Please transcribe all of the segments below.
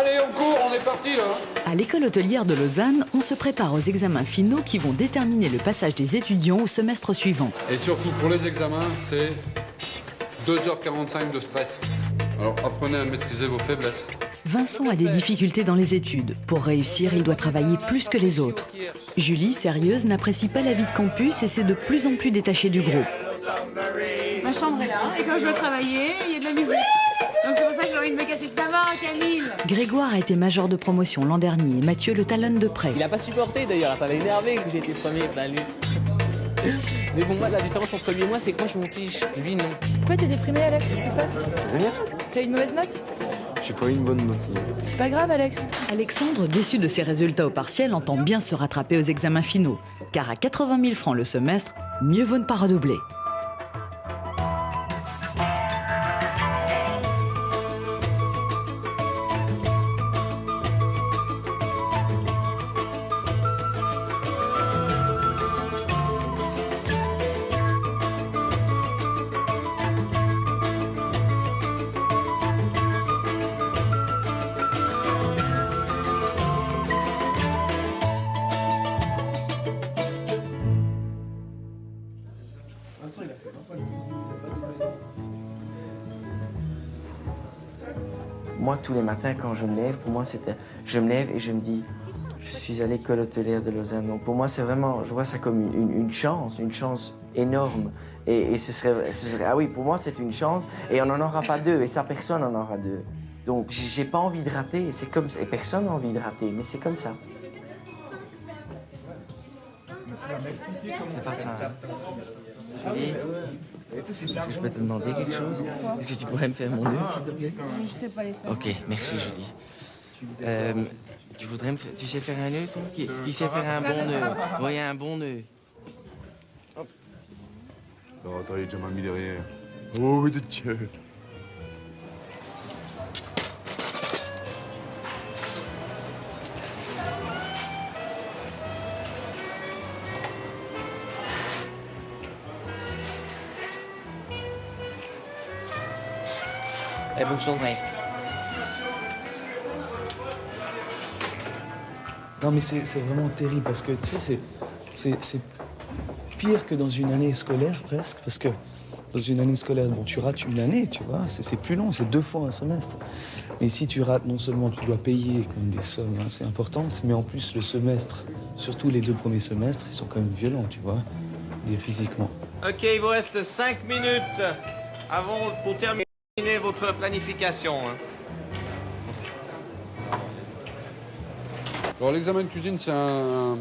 Allez, on court, on est parti là. À l'école hôtelière de Lausanne, on se prépare aux examens finaux qui vont déterminer le passage des étudiants au semestre suivant. Et surtout pour les examens, c'est 2h45 de stress. Alors apprenez à maîtriser vos faiblesses. Vincent a des difficultés dans les études. Pour réussir, il doit travailler plus que les autres. Julie, sérieuse, n'apprécie pas la vie de campus et s'est de plus en plus détachée du groupe. Ma chambre est là, et quand je veux travailler, il y a de la musique. Donc c'est pour ça que j'ai envie de me casser. Ça va, Camille? Grégoire a été major de promotion l'an dernier et Mathieu le talonne de près. Il a pas supporté d'ailleurs, ça l'a énervé que j'ai été premier, ben lui. Mais pour moi, la différence entre lui et moi, c'est que moi je m'en fiche, lui non. Pourquoi t'es déprimé, Alex? Qu'est-ce qui se passe? Rien. T'as une mauvaise note? J'ai pas eu une bonne note. C'est pas grave, Alex. Alexandre, déçu de ses résultats au partiel, entend bien se rattraper aux examens finaux. Car à 80 000 francs le semestre, mieux vaut ne pas redoubler. Moi, tous les matins, quand je me lève, pour moi, c'était... Je me lève et je me dis, je suis à l'école hôtelière de Lausanne. Donc, pour moi, c'est vraiment... Je vois ça comme une chance énorme. Et ce serait... Ah oui, pour moi, c'est une chance. Et on n'en aura pas deux. Et ça, personne n'en aura deux. Donc, j'ai pas envie de rater. C'est comme ça. Et personne n'a envie de rater. Mais c'est comme ça. C'est pas ça. Julie, est-ce que je peux te demander quelque chose? Est-ce que tu pourrais me faire mon nœud, s'il te plaît? Je sais pas les faire. Ok, merci Julie. Tu voudrais me faire... Tu sais faire un nœud, toi? Qui sait faire un bon nœud? Oui, un bon nœud. Alors, attends, il est déjà mal mis derrière. Oh, de Dieu. Bonne journée. Non, mais c'est vraiment terrible parce que, tu sais, c'est pire que dans une année scolaire, presque. Parce que dans une année scolaire, bon, tu rates une année, tu vois, c'est plus long, c'est 2 fois un semestre. Mais si tu rates, non seulement tu dois payer comme des sommes assez importantes, mais en plus le semestre, surtout les 2 premiers semestres, ils sont quand même violents, tu vois, dire physiquement. Ok, il vous reste 5 minutes pour terminer votre planification. Alors l'examen de cuisine, c'est un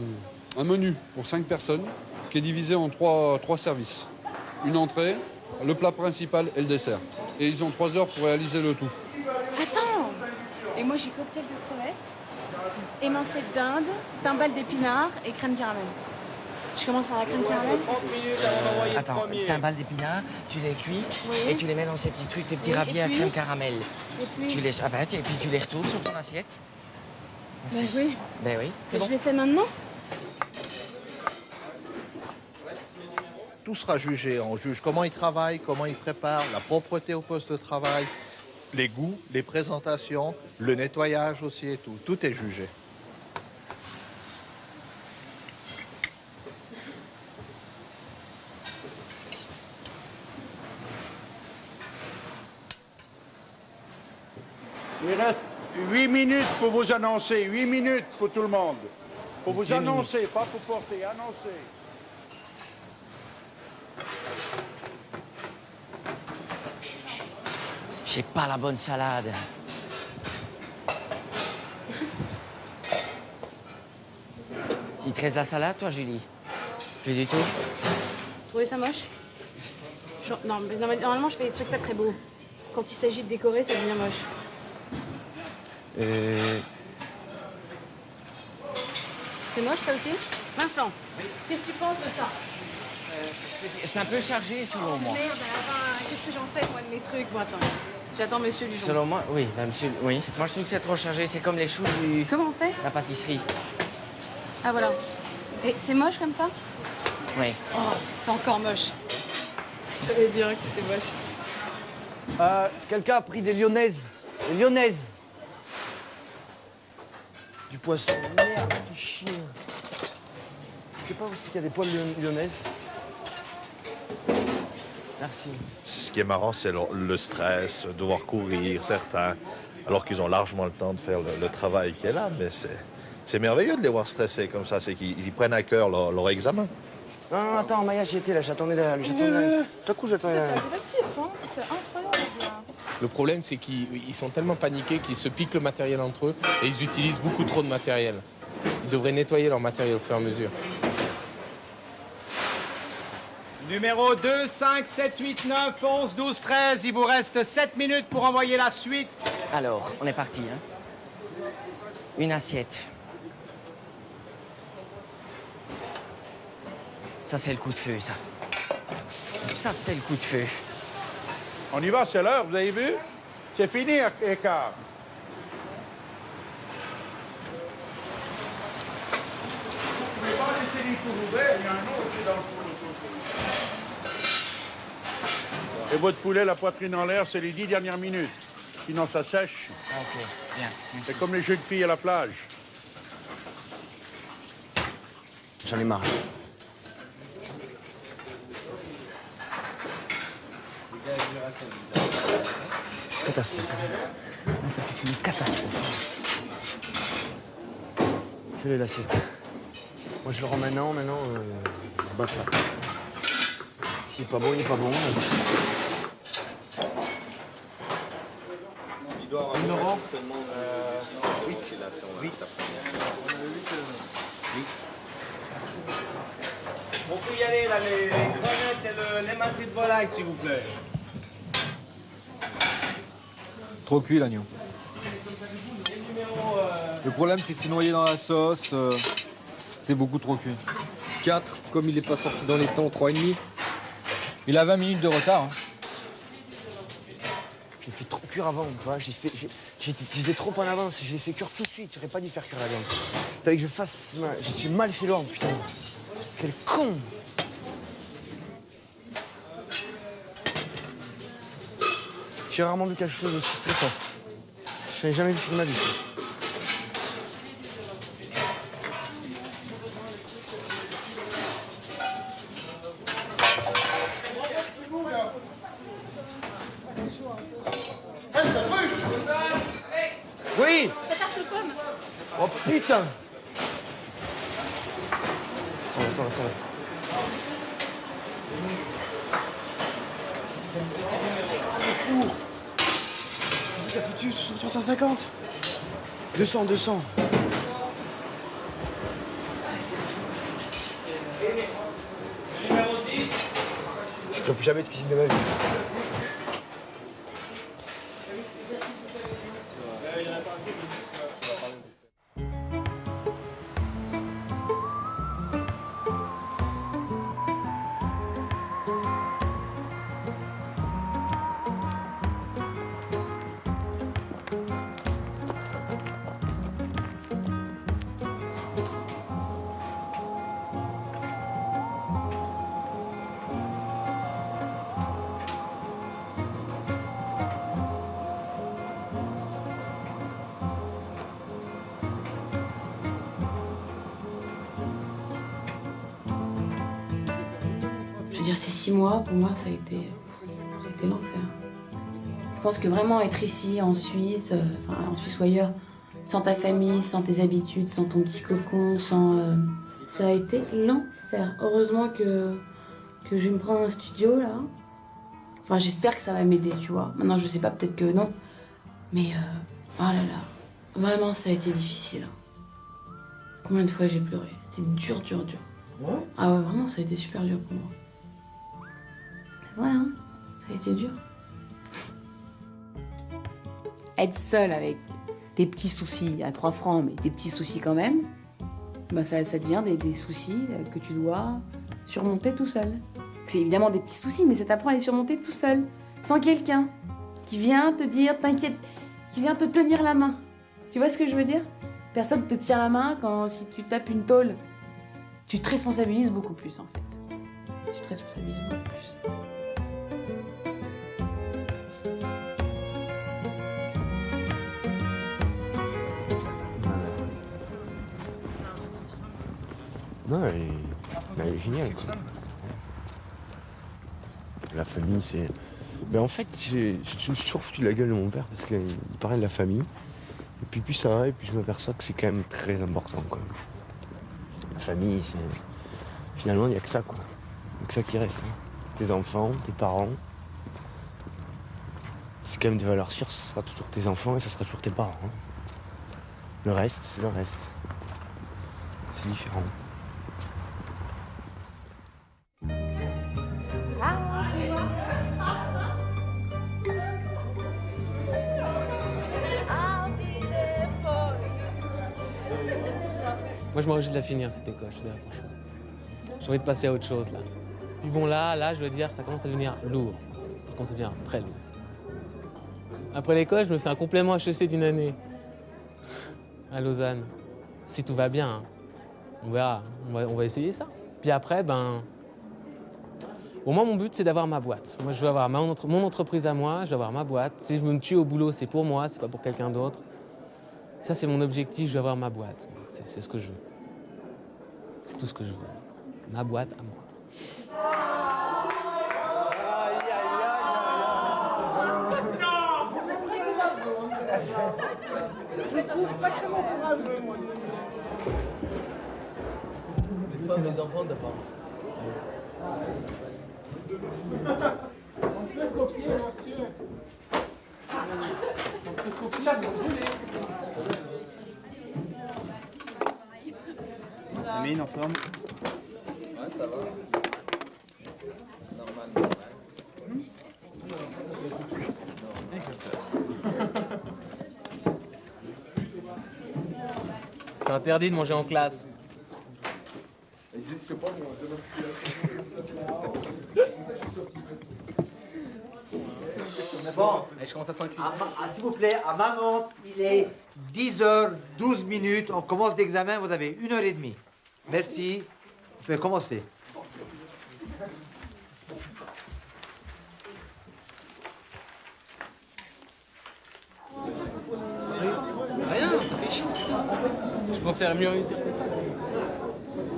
menu pour 5 personnes qui est divisé en 3 services. Une entrée, le plat principal et le dessert. Et ils ont 3 heures pour réaliser le tout. Attends! Et moi, j'ai cocktail de crevettes, émincé de dinde, timbale d'épinards et crème caramel. Je commence par la crème caramel. Attends, timbales d'épinards, tu les cuis et tu les mets dans ces petits trucs, tes petits raviers à crème caramel. Et puis... Tu les... et puis tu les retournes sur ton assiette. Ben oui. Ben oui, c'est bon. Je les fais maintenant? Tout sera jugé. On juge comment ils travaillent, comment ils préparent, la propreté au poste de travail, les goûts, les présentations, le nettoyage aussi et tout. Tout est jugé. Il reste 8 minutes pour vous annoncer. 8 minutes pour tout le monde. Pour vous annoncer, pas pour porter, annoncer. J'ai pas la bonne salade. Il te reste la salade, toi, Julie? Plus du tout? Vous trouvez ça moche? Non, mais normalement, je fais des trucs pas très beaux. Quand il s'agit de décorer, ça devient moche. C'est moche, ça aussi? Vincent, qu'est-ce que tu penses de ça? C'est un peu chargé, selon moi. Merde, qu'est-ce que j'en fais, moi, de mes trucs? Bon, attends. J'attends monsieur Lujon. Selon moi, oui, monsieur, oui. Moi, je trouve que c'est trop chargé. C'est comme les choux du... Comment on fait? La pâtisserie. Ah, voilà. Et c'est moche comme ça? Oui. Oh, c'est encore moche. Je savais bien que c'était moche. Quelqu'un a pris des lyonnaises? Des lyonnaises? Du poisson. Merde, fais chier. C'est pas aussi qu'il y a des poils lyonnaises. Merci. Ce qui est marrant, c'est le stress, devoir courir, certains, alors qu'ils ont largement le temps de faire le travail qui est là. Mais c'est merveilleux de les voir stressés comme ça, c'est qu'ils y prennent à cœur leur examen. Non, non, attends, Maya, j'y étais là, j'attendais derrière lui. Tout à coup, j'attendais derrière lui. C'est agressif, hein. C'est incroyable, là. Le problème, c'est qu'ils sont tellement paniqués qu'ils se piquent le matériel entre eux et ils utilisent beaucoup trop de matériel. Ils devraient nettoyer leur matériel au fur et à mesure. Numéro 2, 5, 7, 8, 9, 11, 12, 13. Il vous reste 7 minutes pour envoyer la suite. Alors, on est parti, hein. Une assiette. Ça, c'est le coup de feu, ça. Ça, c'est le coup de feu. On y va, c'est l'heure, vous avez vu? C'est fini, écart. Vous ne pouvez pas laisser les fours ouverts, il y a un autre qui est dans le four. Et votre poulet, la poitrine en l'air, c'est les 10 dernières minutes. Sinon, ça sèche. Ah, ok, bien, merci. C'est comme les jeux de filles à la plage. J'en ai marre. Catastrophe. Ça, c'est une catastrophe. Fais-le l'assiette. Moi, je le rends maintenant, basta. S'il est pas bon, il est pas bon. Numéro 8. On peut y aller, là, les crevettes et les masses de volaille, s'il vous plaît. Trop cuit l'agneau. Le problème c'est que c'est noyé dans la sauce, c'est beaucoup trop cuit. 4, comme il n'est pas sorti dans les temps, 3,5. Il a 20 minutes de retard. Hein. J'ai fait trop cuire avant, tu vois. J'étais trop en avance, j'ai fait cuire tout de suite. J'aurais pas dû faire cuire la viande. Fallait que je fasse. J'ai mal fait l'ordre, putain. Quel con! J'ai rarement vu quelque chose d'aussi stressant. Je n'ai jamais vu ça de ma vie. Oui! Oh putain! Ça va. C'est qui a foutu 350? 200. Je ne ferai plus jamais de cuisine de ma vie. Je veux dire, ces 6 mois, pour moi, ça a été l'enfer. Je pense que vraiment être ici, en Suisse, en Suisse ou ailleurs, sans ta famille, sans tes habitudes, sans ton petit cocon, ça a été l'enfer. Heureusement que je vais me prendre un studio, là. Enfin, j'espère que ça va m'aider, tu vois. Maintenant, je sais pas, peut-être que non. Mais, oh là là, vraiment, ça a été difficile. Combien de fois j'ai pleuré? C'était dur. Ouais? Ah ouais, vraiment, ça a été super dur pour moi. C'est vrai, hein? Ça a été dur. Être seule avec des petits soucis à 3 francs, mais des petits soucis quand même, bah ça devient des soucis que tu dois surmonter tout seul. C'est évidemment des petits soucis, mais ça t'apprend à les surmonter tout seul, sans quelqu'un qui vient te dire t'inquiète, qui vient te tenir la main. Tu vois ce que je veux dire? Personne te tient la main si tu tapes une tôle. Tu te responsabilises beaucoup plus en fait. Tu te responsabilises beaucoup plus. Ouais, elle est géniale. Quoi. La famille, c'est... Ben, en fait, je me suis toujours foutu de la gueule de mon père parce qu'il parlait de la famille. Et puis plus ça va, et puis je m'aperçois que c'est quand même très important. Quoi. La famille, c'est... Finalement, il n'y a que ça, quoi. Il n'y a que ça qui reste. Hein. Tes enfants, tes parents. C'est quand même des valeurs sûres, ce sera toujours tes enfants et ce sera toujours tes parents. Hein. Le reste, c'est le reste. C'est différent. Moi, je me réjouis de la finir, cette école, je te dirais franchement. J'ai envie de passer à autre chose, là. Puis bon, là, je veux dire, ça commence à devenir lourd. Ça commence à devenir très lourd. Après l'école, je me fais un complément HEC d'une année. À Lausanne. Si tout va bien, hein. On verra. On va essayer ça. Puis après, ben... Bon, moi, mon but, c'est d'avoir ma boîte. Moi, je veux avoir mon entreprise à moi, je veux avoir ma boîte. Si je veux me tuer au boulot, c'est pour moi, c'est pas pour quelqu'un d'autre. Ça, c'est mon objectif, je veux avoir ma boîte. C'est ce que je veux. C'est tout ce que je veux. Ma boîte à moi. Je le trouve sacrément courageux, moi. Les femmes et les enfants, d'abord. On peut copier, monsieur. On peut copier, vous voulez. Amine, en forme? Ouais, ça va. Normal. C'est interdit de manger en classe. Bon, allez, je commence à 5-8. S'il vous plaît, à ma montre, il est 10h12. On commence l'examen, vous avez 1h30. Merci. Vous pouvez commencer. Rien, ça fait chier. Je pensais à mieux réussir que ça.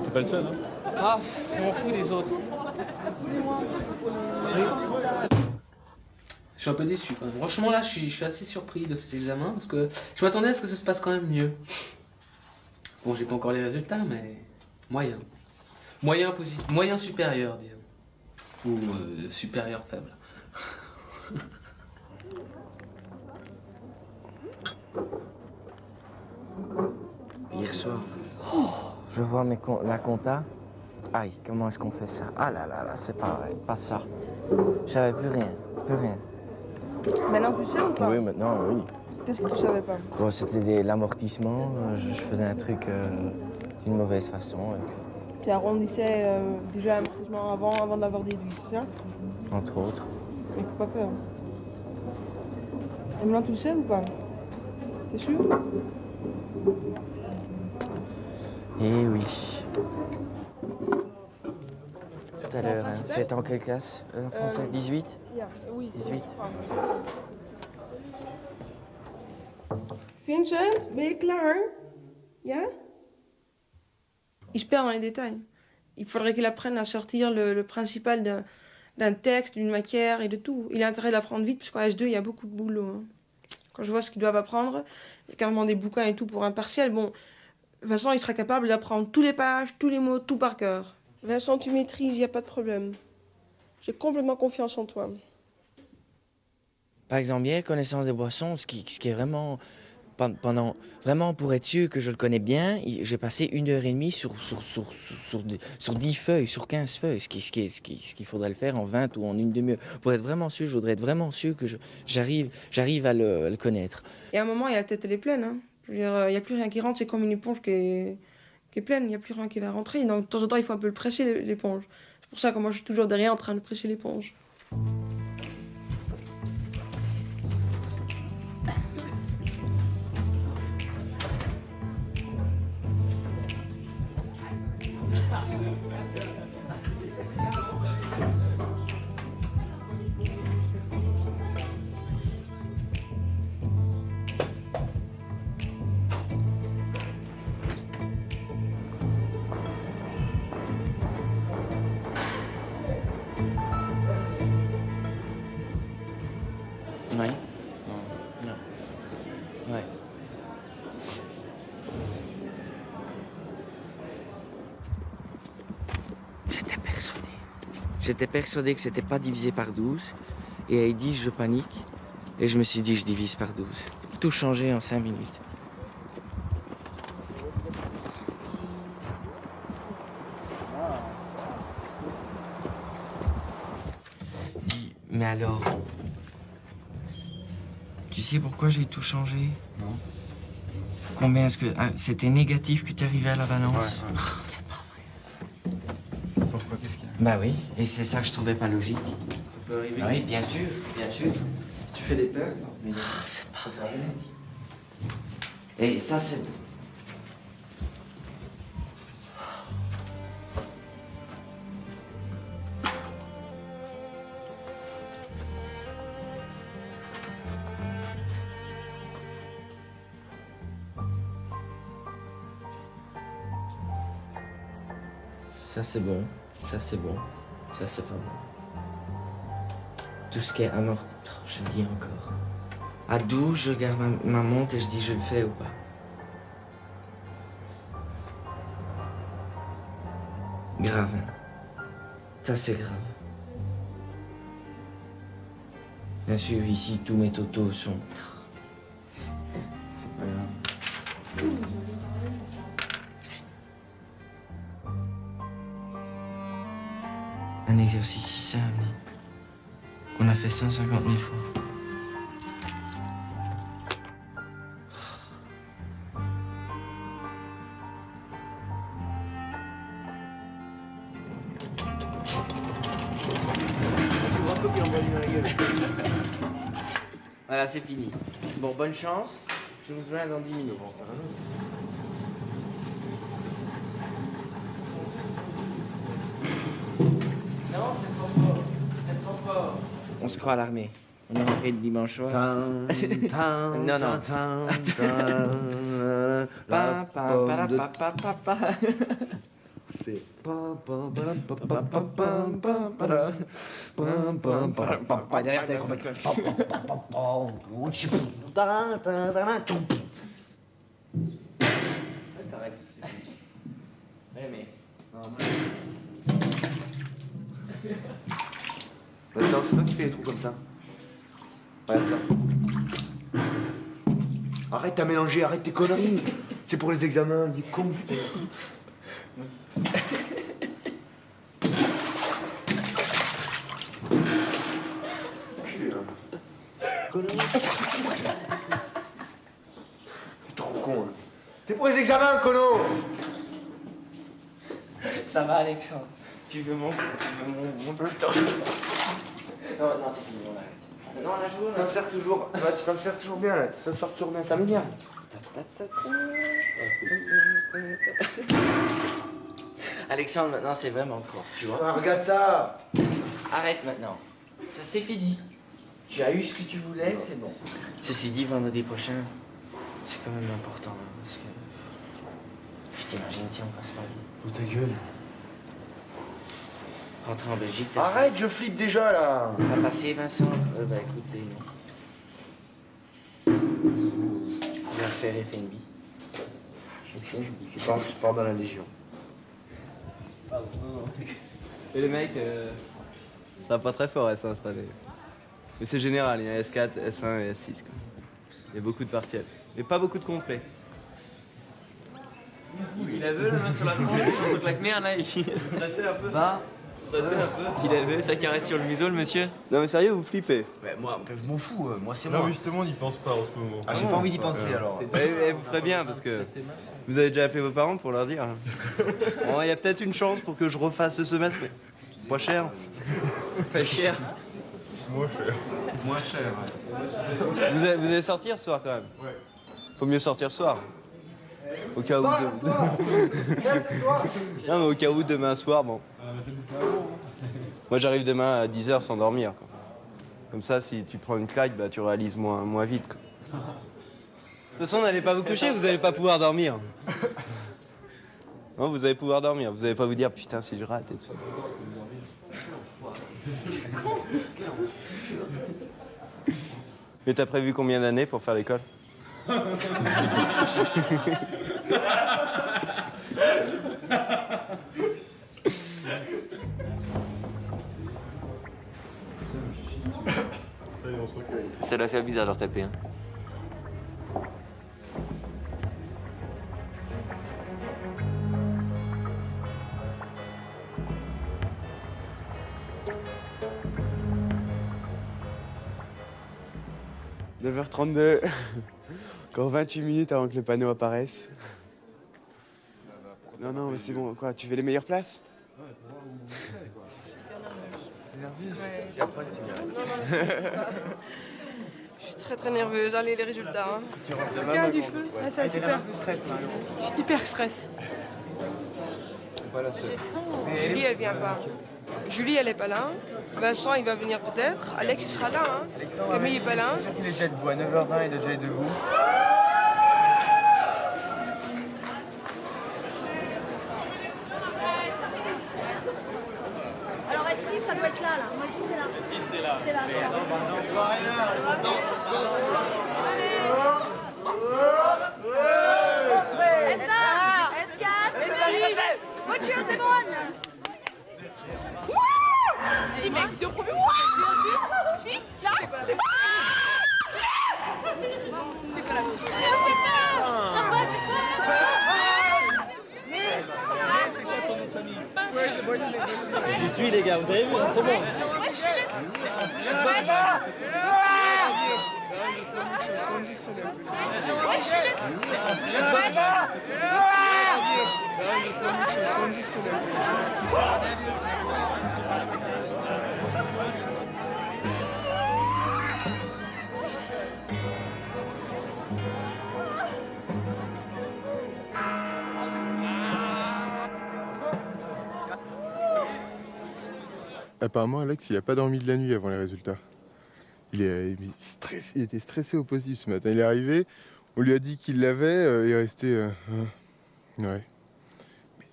T'es pas le seul, hein? Ah, je m'en fous des autres. Je suis un peu déçu quand même. Franchement là, je suis assez surpris de ces examens parce que je m'attendais à ce que ça se passe quand même mieux. Bon, j'ai pas encore les résultats, mais moyen. Moyen positif, moyen supérieur, disons. Ou supérieur faible. Hier soir, je vois la compta. Aïe, comment est-ce qu'on fait ça? Ah là là là, c'est pas ça. J'avais plus rien, plus rien. Maintenant tu sais ou pas? Oui, maintenant, oui. Qu'est-ce que tu savais pas? Bon, c'était l'amortissement, je faisais un truc d'une mauvaise façon. Et puis... Tu arrondissais déjà l'amortissement avant de l'avoir déduit, c'est ça? Entre autres. Mais il faut pas faire. Et maintenant tu le sais ou pas? T'es sûr? Eh oui. Tout à l'heure, hein. C'était en quelle classe? En français, 18? Oui. 18. Vincent, ben je klaar? Ja? Il se perd dans les détails. Il faudrait qu'il apprenne à sortir le principal d'un texte, d'une matière et de tout. Il a intérêt d'apprendre vite, parce qu'en S2, il y a beaucoup de boulot. Hein. Quand je vois ce qu'ils doivent apprendre, il y a carrément des bouquins et tout pour un partiel. Bon, Vincent, il sera capable d'apprendre tous les pages, tous les mots, tout par cœur. Vincent, tu maîtrises, il n'y a pas de problème. J'ai complètement confiance en toi. Par exemple, bien, connaissance des boissons, ce qui est vraiment... Vraiment, pour être sûr que je le connais bien, j'ai passé 1h30 sur 10 feuilles, sur 15 feuilles, ce qu'il faudrait le faire en 20 ou en une demi-heure. Pour être vraiment sûr, je voudrais être vraiment sûr que j'arrive à le connaître. Et à un moment, il y a la tête, elle est pleine. Hein. Je veux dire, il n'y a plus rien qui rentre, c'est comme une éponge qui est pleine, il n'y a plus rien qui va rentrer. Donc, de temps en temps, il faut un peu le presser, l'éponge. C'est pour ça que moi, je suis toujours derrière en train de presser l'éponge. J'étais persuadé que c'était pas divisé par 12. Et elle dit, je panique. Et je me suis dit, je divise par 12. Tout changé en 5 minutes. Mais alors, tu sais pourquoi j'ai tout changé? Non. Combien est-ce que... Ah, c'était négatif que tu arrivais à la balance? Ouais. Oh, c'est pas vrai. Pourquoi? Qu'est-ce qu'il y a? Bah oui, et c'est ça que je trouvais pas logique. Ça peut arriver. Ah oui, bien sûr, bien sûr. Si tu fais des peurs, C'est pas vrai. Et ça, c'est... Ça, c'est bon. Ça, c'est bon. Ça, c'est pas bon. Tout ce qui est amorti... Oh, je le dis encore. À 12, je garde ma montre et je dis je le fais ou pas. Grave. Ça, c'est grave. Bien sûr, ici, tous mes totos sont... C'est pas grave. Un exercice si simple. On a fait 150 000 fois. Voilà, c'est fini. Bon, bonne chance. Je vous rejoins dans 10 minutes. Non, c'est trop fort. C'est trop fort. On se croit à l'armée. On est rentré le dimanche soir. Non, non. C'est derrière t'as compris. Ça s'arrête, c'est fini. Ouais, mais... Bah ça, c'est toi qui fais des trous comme ça. Regarde ça. Arrête à mélanger, arrête tes conneries. C'est pour les examens, il est con, putain. T'es trop con, hein. C'est pour les examens, Kono. Ça va, Alexandre. Tu veux mon petit temps. Non, non, c'est fini, on arrête. Non, on a joué, Tu t'en sers toujours. Ouais, tu t'en sers toujours bien, là. Tu t'en sors toujours bien. Ça m'énerve. Alexandre, maintenant, c'est vraiment trop, tu vois. Ah, regarde ça. Arrête maintenant. Ça, c'est fini. Tu as eu ce que tu voulais, c'est bon. Ceci dit, vendredi prochain, c'est quand même important, hein, parce que... Je t'imagine, tiens, on passe pas vie. Oh, ta gueule. Rentrer en Belgique, t'as... Arrête, je flippe déjà, là. T'as passé, Vincent? Bah, écoutez, non. On va faire FNB. Je pars dans la Légion. Et les mecs, ça va pas très fort S1 cette année. Mais c'est général, il y a S4, S1 et S6. Quoi. Il y a beaucoup de partiels. Mais pas beaucoup de complets. Il avait la main sur la tronche, donc la merde là, il stressait un peu. Bah, Il avait sa caresse sur le museau, le monsieur. non mais sérieux, vous flippez. Ouais, moi, je m'en fous. Moi, c'est Non, moi. mais justement, on n'y pense pas en ce moment. Ah, j'ai pas envie d'y penser, alors. Vous ferez bien parce que vous avez déjà appelé vos parents pour leur dire. Bon, il y a peut-être une chance pour que je refasse ce semestre, mais pas cher. Pas cher. Moins cher. Moins cher, ouais. Vous allez sortir ce soir quand même. Ouais. Faut mieux sortir ce soir. Au cas où. Non, mais au cas où demain soir, bon. Moi j'arrive demain à 10h sans dormir. Quoi. Comme ça, si tu prends une claque, bah, tu réalises moins vite. Quoi. De toute façon, n'allez pas vous coucher, vous allez pas pouvoir dormir. Non, vous allez pouvoir dormir. Vous allez pas vous dire putain si je rate et tout. Mais t'as prévu combien d'années pour faire l'école? Ça doit faire bizarre de leur taper. Hein. « 9h32, encore 28 minutes avant que le panneau apparaisse. Non, non, mais c'est bon, quoi, tu veux les meilleures places? Je suis très nerveuse. Allez, les résultats. Hein. Regarde du feu. Ah, ça, super. Je suis hyper stress. Julie, elle vient pas. Julie, elle est pas là. Vincent, il va venir peut-être. Alex, il sera là. Hein. Camille est pas là. Je suis sûr qu'il est déjà debout. À 9h20, il est déjà debout. Alors ici, ça doit être là. Moi, je dis c'est là. Si, c'est là. C'est là. S4, 6, voiture, c'est bon. Dis mec, deux premiers. Là, c'est quoi la J'y suis les gars, vous avez vu, c'est bon. Apparemment, Alex, il a pas dormi de la nuit avant les résultats. Il était stressé au possible ce matin. Il est arrivé, on lui a dit qu'il l'avait, il est resté... ouais.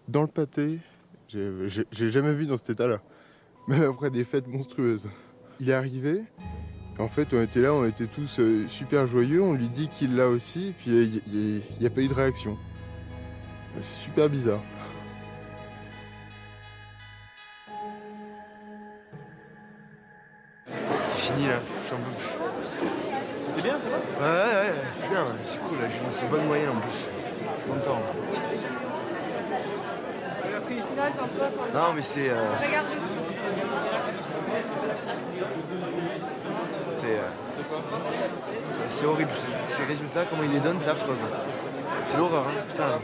Dans le pâté, j'ai jamais vu dans cet état-là. Même après des fêtes monstrueuses. Il est arrivé, en fait, on était là, on était tous super joyeux, on lui dit qu'il l'a aussi, et puis il n'y a pas eu de réaction. C'est super bizarre. Fini là, j'en peux plus. C'est bien, ça va? Ouais, c'est bien, c'est cool, là, j'ai une bonne moyenne en plus. Je suis content. Non, mais c'est. C'est horrible, ces résultats, comment ils les donnent, c'est affreux. C'est l'horreur, hein, putain.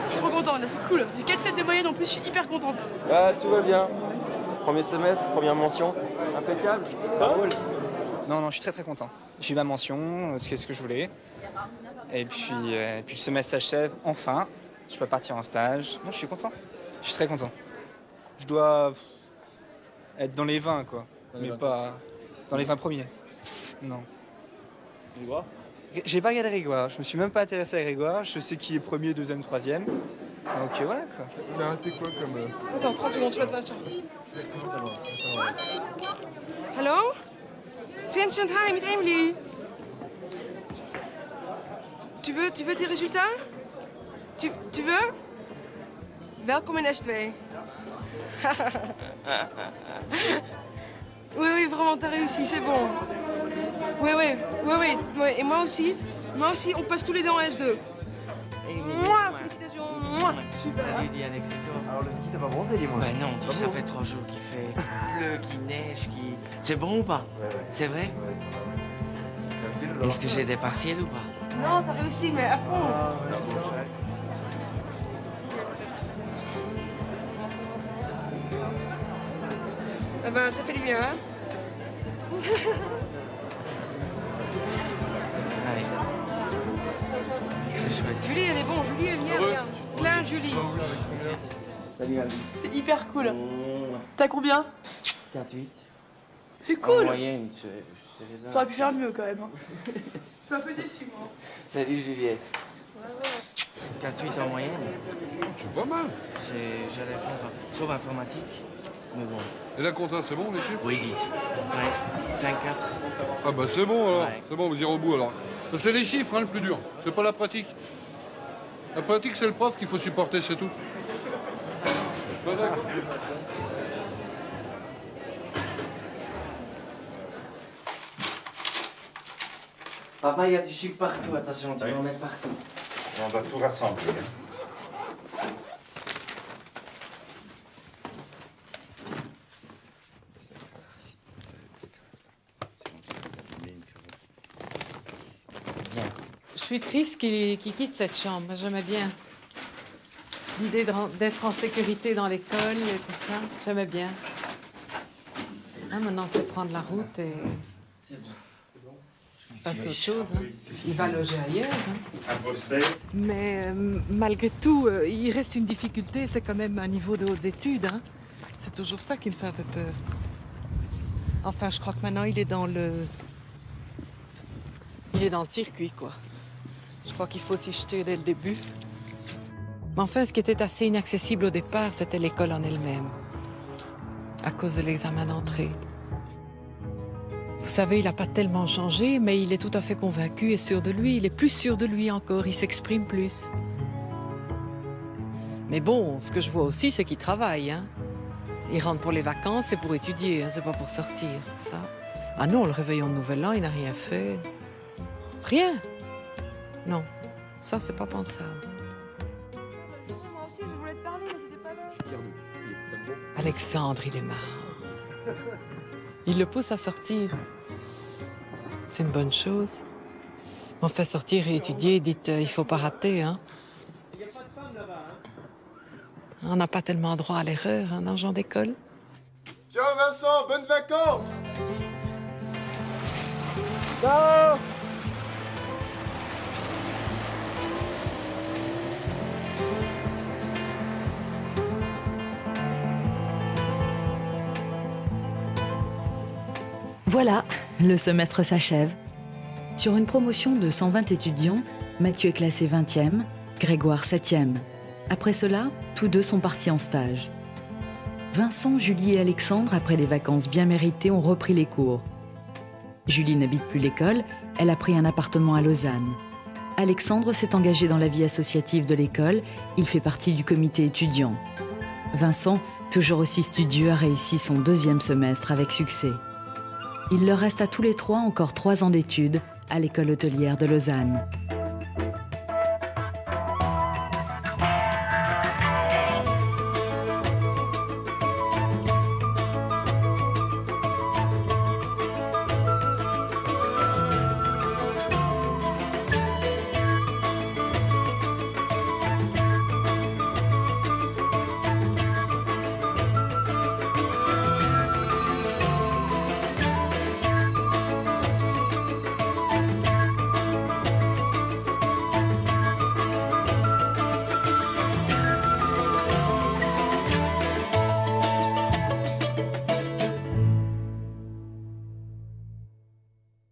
Je suis trop contente, là, c'est cool. J'ai 4,7 de moyenne en plus, je suis hyper contente. Ah, tout va bien. Premier semestre, première mention. Impeccable. Non, je suis très content. J'ai eu ma mention, c'est ce que je voulais. Et puis le semestre s'achève, enfin. Je peux partir en stage. Non, je suis content. Je suis très content. Je dois être dans les 20, quoi. Mais pas dans les 20 premiers. Non. Grégoire? J'ai pas regardé Grégoire. Je me suis même pas intéressé à Grégoire. Je sais qui est premier, deuxième, troisième. Donc voilà, quoi. T'as raté quoi comme... Attends, 30 secondes, je vais te Vincent. Hallo? Vincent, hi, met Emily. Tu veux tes résultats? Tu veux? Welkom in S2. Oui, vraiment, t'as réussi, c'est bon. Oui. Et moi aussi, on passe tous les deux en S2. Mouah, félicitations. Mouah. Super. Salut, dit Alex, et toi? Alors le ski, t'as pas bronzé, dis-moi? Bah non, ça fait 3 jours qu'il fait pleut, qu'il neige, qu'il... C'est bon ou pas? Ouais. C'est vrai? Est-ce que j'ai des partiels ou pas? Non, t'as réussi, mais à fond. Ah ben, ça fait du bien, hein? Allez. C'est chouette. Julie, elle est bon. Julie, elle vient, regarde. Plein, Julie. Salut, Albi. C'est hyper cool. T'as combien? 48. C'est cool. En moyenne, c'est raisonnable. T'aurais pu faire mieux, quand même. Je suis un peu déçue, moi. Salut, Juliette. 48 en moyenne. C'est pas mal. J'allais prendre, sauf informatique, mais bon. Et la compta, c'est bon les chiffres? Oui, dites. Ouais, 5-4. Ah bah c'est bon alors, Ouais. c'est bon, vous irez au bout alors. C'est les chiffres hein, le plus dur, c'est pas la pratique. La pratique c'est le prof qu'il faut supporter, c'est tout. Bah, d'accord. Papa, il y a du sucre partout, attention, tu vas en mettre partout. On va tout rassembler. Je suis triste qu'il quitte cette chambre. J'aimais bien. L'idée d'être en sécurité dans l'école et tout ça, j'aimais bien. Hein, maintenant, c'est prendre la route et passer à autre chose. Hein. Il va loger ailleurs. Hein. Mais malgré tout, il reste une difficulté, c'est quand même un niveau de hautes études. Hein. C'est toujours ça qui me fait un peu peur. Enfin, je crois que maintenant, il est dans le circuit, quoi. Je crois qu'il faut s'y jeter dès le début. Mais enfin, ce qui était assez inaccessible au départ, c'était l'école en elle-même, à cause de l'examen d'entrée. Vous savez, il n'a pas tellement changé, mais il est tout à fait convaincu et sûr de lui. Il est plus sûr de lui encore, il s'exprime plus. Mais bon, ce que je vois aussi, c'est qu'il travaille. Hein. Il rentre pour les vacances, c'est pour étudier, hein, c'est pas pour sortir, ça. Ah non, le réveillon de Nouvel An, il n'a rien fait. Rien. Non, ça, c'est pas pensable. Moi aussi, je voulais te parler, mais t'étais pas là. Alexandre, il est marrant. Il le pousse à sortir. C'est une bonne chose. On fait sortir et étudier, dites, il faut pas rater, hein. On n'a pas tellement droit à l'erreur, hein, dans le genre d'école. Tiens Vincent, bonnes vacances. Ciao. Voilà, le semestre s'achève. Sur une promotion de 120 étudiants, Mathieu est classé 20e, Grégoire 7e. Après cela, tous deux sont partis en stage. Vincent, Julie et Alexandre, après des vacances bien méritées, ont repris les cours. Julie n'habite plus l'école, elle a pris un appartement à Lausanne. Alexandre s'est engagé dans la vie associative de l'école, il fait partie du comité étudiant. Vincent, toujours aussi studieux, a réussi son 2e semestre avec succès. Il leur reste à tous les trois encore 3 ans d'études à l'école hôtelière de Lausanne.